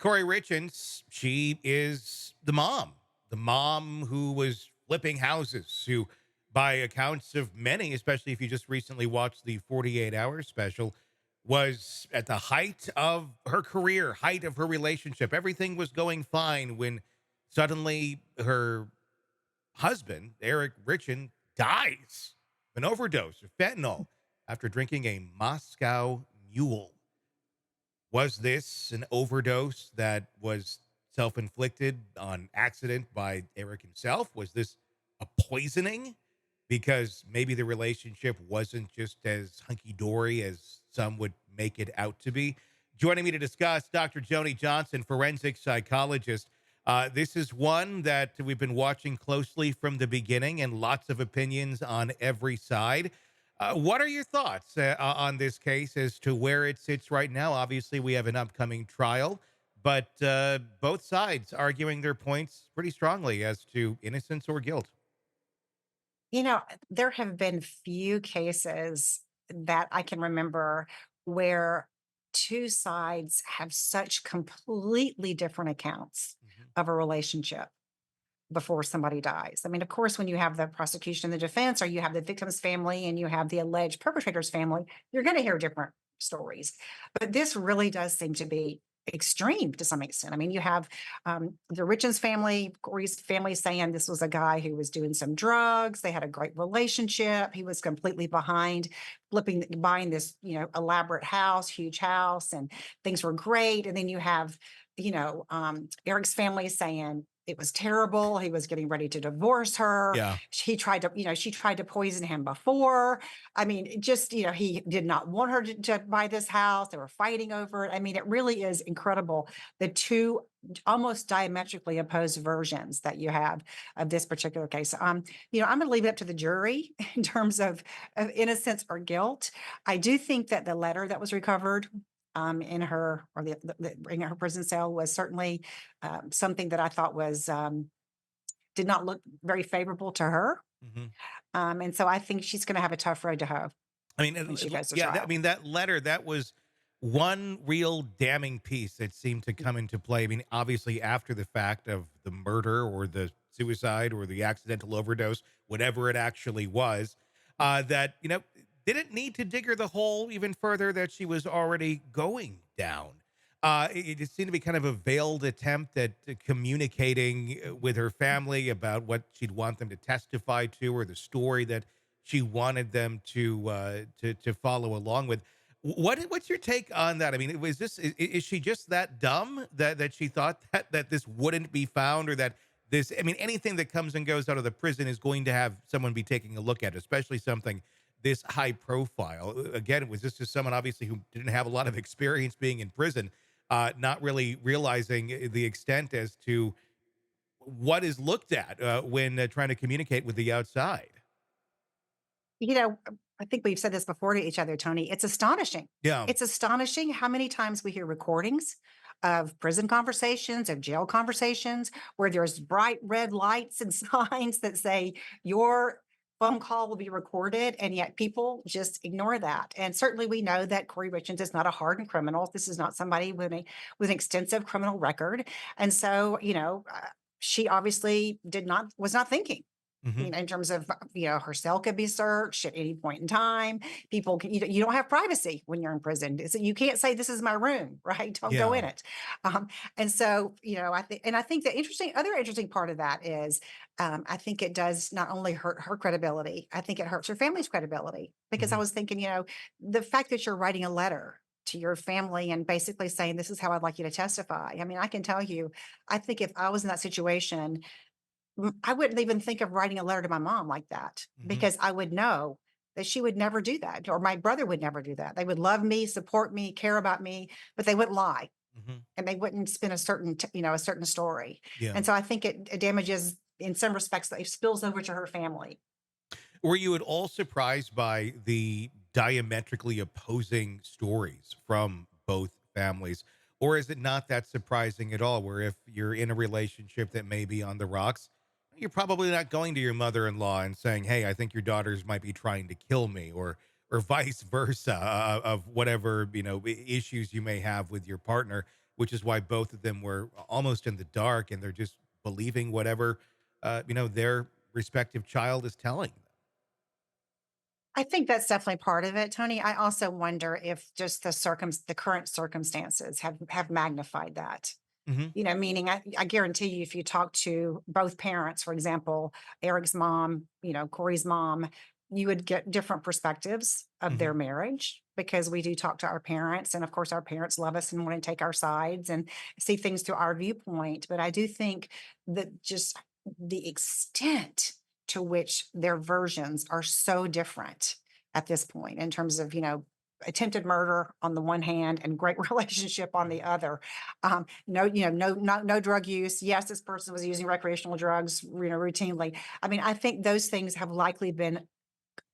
Kouri Richins, she is the mom who was flipping houses, who, by accounts of many, especially if you just recently watched the 48 Hours special, was at the height of her career, height of her relationship. Everything was going fine when suddenly her husband, Eric Richin, dies of an overdose of fentanyl after drinking a Moscow Mule. Was this an overdose that was self inflicted on accident by Eric himself? Was this a poisoning? Because maybe the relationship wasn't just as hunky dory as some would make it out to be. Joining me to discuss, Dr. Joni Johnston, forensic psychologist. This is one that we've been watching closely from the beginning, and lots of opinions on every side. What are your thoughts on this case as to where it sits right now? Obviously, we have an upcoming trial, but both sides arguing their points pretty strongly as to innocence or guilt. There have been few cases that I can remember where two sides have such completely different accounts Mhm. of a relationship before somebody dies. I mean, of course, when you have the prosecution and the defense, or you have the victim's family and you have the alleged perpetrator's family, you're going to hear different stories. But this really does seem to be extreme to some extent. I mean, you have the Richens family, Corey's family saying this was a guy who was doing some drugs. They had a great relationship. He was completely behind buying this, elaborate house, huge house, and things were great. And then you have, Eric's family saying it was terrible. He was getting ready to divorce her. Yeah. She tried to poison him before. I mean, he did not want her to buy this house. They were fighting over it. I mean, it really is incredible. The two almost diametrically opposed versions that you have of this particular case. I'm going to leave it up to the jury in terms of innocence or guilt. I do think that the letter that was recovered in her or in her prison cell was certainly something that I thought was did not look very favorable to her. Hmm. And so I think she's going to have a tough road to hoe I mean, when she goes to yeah, I trial. mean, that letter, that was one real damning piece that seemed to come into play. I mean, obviously, after the fact of the murder or the suicide or the accidental overdose, whatever it actually was, that, didn't need to dig her the hole even further that she was already going down. It seemed to be kind of a veiled attempt at communicating with her family about what she'd want them to testify to, or the story that she wanted them to follow along with. What's your take on that? I mean, is she just that dumb that she thought that this wouldn't be found, or that this, I mean, anything that comes and goes out of the prison is going to have someone be taking a look at, especially something this high profile. Again, was this just someone obviously who didn't have a lot of experience being in prison, not really realizing the extent as to what is looked at when trying to communicate with the outside? You know, I think we've said this before to each other, Tony. It's astonishing. Yeah. It's astonishing how many times we hear recordings of prison conversations, of jail conversations, where there's bright red lights and signs that say your phone call will be recorded, and yet people just ignore that. And certainly, we know that Corey Richards is not a hardened criminal. This is not somebody with an extensive criminal record, and so she obviously was not thinking, Hmm. in terms of, her cell could be searched at any point in time. You don't have privacy when you're in prison. You can't say this is my room, right? Don't go Yeah. in it. And so, I think the other interesting part of that is, I think it does not only hurt her credibility, I think it hurts her family's credibility, because I Hmm. was thinking, the fact that you're writing a letter to your family and basically saying, this is how I'd like you to testify. I mean, I can tell you, I think if I was in that situation, I wouldn't even think of writing a letter to my mom like that, Hmm. because I would know that she would never do that, or my brother would never do that. They would love me, support me, care about me, but they wouldn't lie, Hmm. and they wouldn't spin a certain story. Yeah. And so I think it damages in some respects, that it spills over to her family. Were you at all surprised by the diametrically opposing stories from both families? Or is it not that surprising at all? Where if you're in a relationship that may be on the rocks, you're probably not going to your mother-in-law and saying, "Hey, I think your daughters might be trying to kill me," or vice versa, of whatever issues you may have with your partner. which is why both of them were almost in the dark, and they're just believing whatever, their respective child is telling I think that's definitely part of it, Tony. I also wonder if just the current circumstances have magnified that. them. Hmm. Meaning I guarantee you, if you talk to both parents, for example, Eric's mom, Corey's mom, you would get different perspectives of Hmm. their marriage because we do talk to our parents. And of course, our parents love us and want to take our sides and see things through our viewpoint. But I do think that just the extent to which their versions are so different at this point in terms of, attempted murder on the one hand and great relationship on the other. No, no drug use. Yes, this person was using recreational drugs, routinely. I mean, I think those things have likely been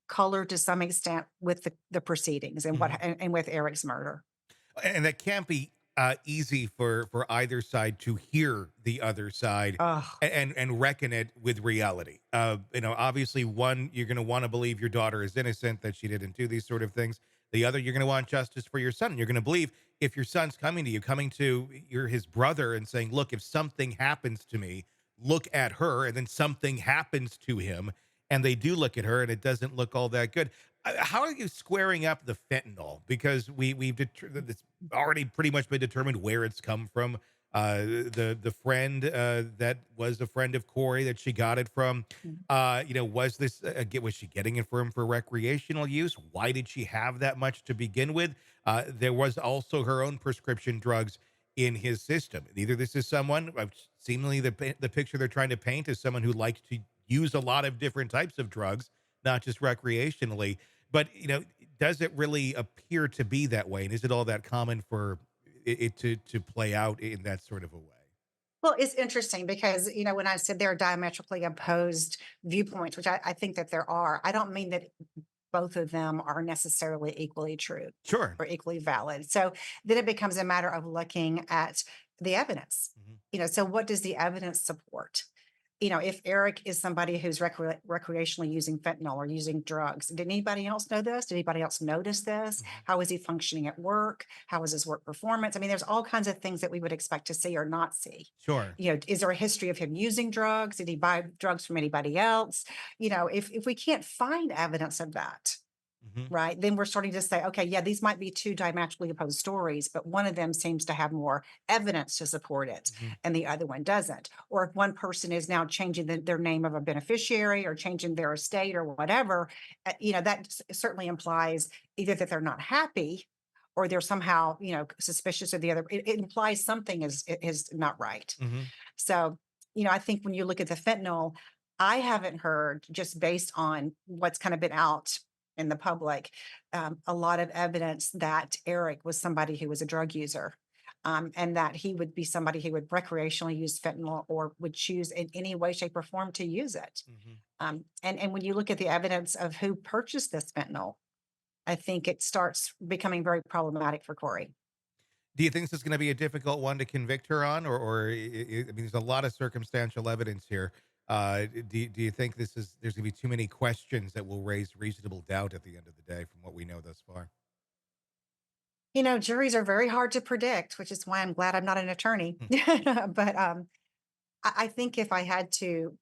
colored to some extent with the proceedings and Hmm. and with Eric's murder. And that can't be easy for either side to hear the other side Oh, and reckon it with reality. Obviously, one, you're going to want to believe your daughter is innocent, that she didn't do these sort of things. The other, you're going to want justice for your son. You're going to believe, if your son's coming to you, coming to your his brother and saying, look, if something happens to me, look at her, and then something happens to him, and they do look at her and it doesn't look all that good. How are you squaring up the fentanyl? Because we've it's already pretty much been determined where it's come from. The friend that was a friend of Corey that she got it from. mm, Was this was she getting it for recreational use? Why did she have that much to begin with? There was also her own prescription drugs in his system. Either this is someone, seemingly the picture they're trying to paint is someone who likes to use a lot of different types of drugs, not just recreationally. But does it really appear to be that way? And is it all that common for it to play out in that sort of a way? well, it's interesting because, when I said there are diametrically opposed viewpoints, which I think that there are, I don't mean that both of them are necessarily equally true Sure. or equally valid. So then it becomes a matter of looking at the evidence. Mhm. So what does the evidence support? If Eric is somebody who's recreationally using fentanyl or using drugs, did anybody else know this? Did anybody else notice this? Mhm. How is he functioning at work? How is his work performance? I mean, there's all kinds of things that we would expect to see or not see. Sure. Is there a history of him using drugs? Did he buy drugs from anybody else? If we can't find evidence of that, Mhm. right, then we're starting to say, okay, yeah, these might be two diametrically opposed stories, but one of them seems to have more evidence to support it Mhm. and the other one doesn't. Or if one person is now changing their name of a beneficiary or changing their estate or whatever, that certainly implies either that they're not happy or they're somehow, suspicious of the other. It implies something is not right. Mhm. So, I think when you look at the fentanyl, I haven't heard, just based on what's kind of been out in the public, a lot of evidence that Eric was somebody who was a drug user. And that he would be somebody who would recreationally use fentanyl or would choose in any way, shape, or form to use it. Mhm. And when you look at the evidence of who purchased this fentanyl, I think it starts becoming very problematic for Corey. Do you think this is going to be a difficult one to convict her on, or I mean, there's a lot of circumstantial evidence here. Do you think there's going to be too many questions that will raise reasonable doubt at the end of the day from what we know thus far? Juries are very hard to predict, which is why I'm glad I'm not an attorney. Hmm. But I think if I had to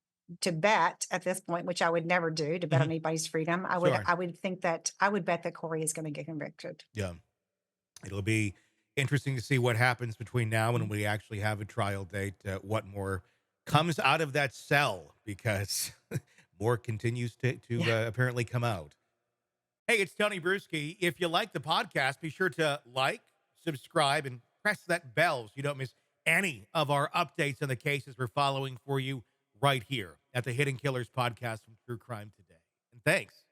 bet at this point, which I would never do, to bet on Mhm. anybody's freedom, I would Sure. I would think that I would bet that Corey is going to get convicted. Yeah. It'll be interesting to see what happens between now and Mm. when we actually have a trial date. What more comes out of that cell, because more continues to Yeah. apparently come out. Hey, it's Tony Brueski. If you like the podcast, be sure to like, subscribe, and press that bell so you don't miss any of our updates on the cases we're following for you right here at the Hidden Killers podcast from True Crime Today. And thanks